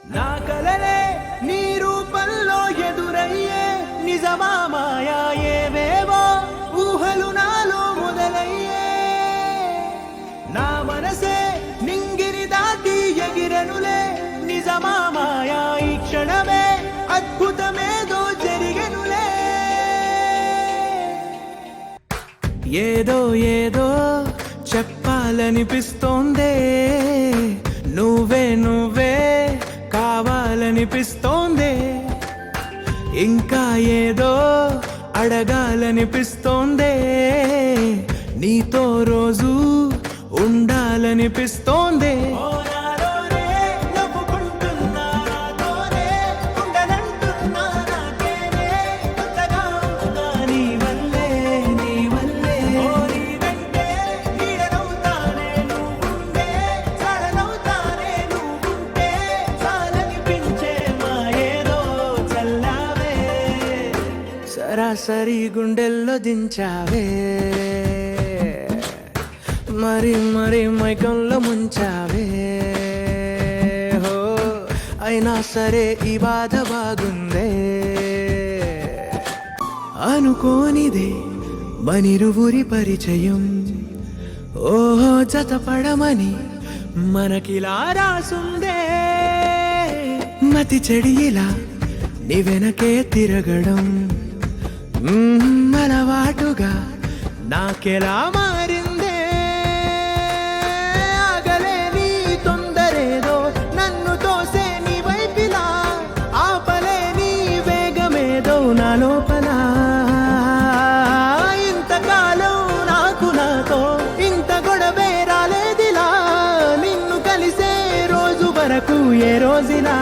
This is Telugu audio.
నా కలలే నీ రూపంలో ఎదురయ్యే నిజమా మాయా ఏవేవో ఊహలు నాలో మొదలయ్యే నా మనసే నింగిని దాటి ఎగిరనులే నిజమా మాయా ఈ క్షణమే అద్భుతమేదో జరిగెనులే ఏదో ఏదో చెప్పాలనిపిస్తోందే నువ్వే నువ్వే కావాలనిపిస్తోందే ఇంకా ఏదో అడగాలనిపిస్తోందే నీతో రోజు ఉండాలనిపిస్తోందే సరాసరి గుండెల్లో దించావే మరి మరి మైకంలో ముంచావే హో అయినా సరే ఈ బాధ బాగుందే అనుకోనిదే మనిరువురి పరిచయం ఓహో జతపడమని మనకిలా రాసుందే మతి చెడి ఇలా నీ వెనకే తిరగడం అలవాటుగా నాకెలా మారిందే ఆగలేని తొందరేదో నన్ను తోసే నీ వైపిలా ఆపలేని వేగమేదో నా లోపల ఇంతకాలం నాకు నాతో ఇంత గొడవే రాలేదిలా నిన్ను కలిసే రోజు వరకు ఏ రోజులా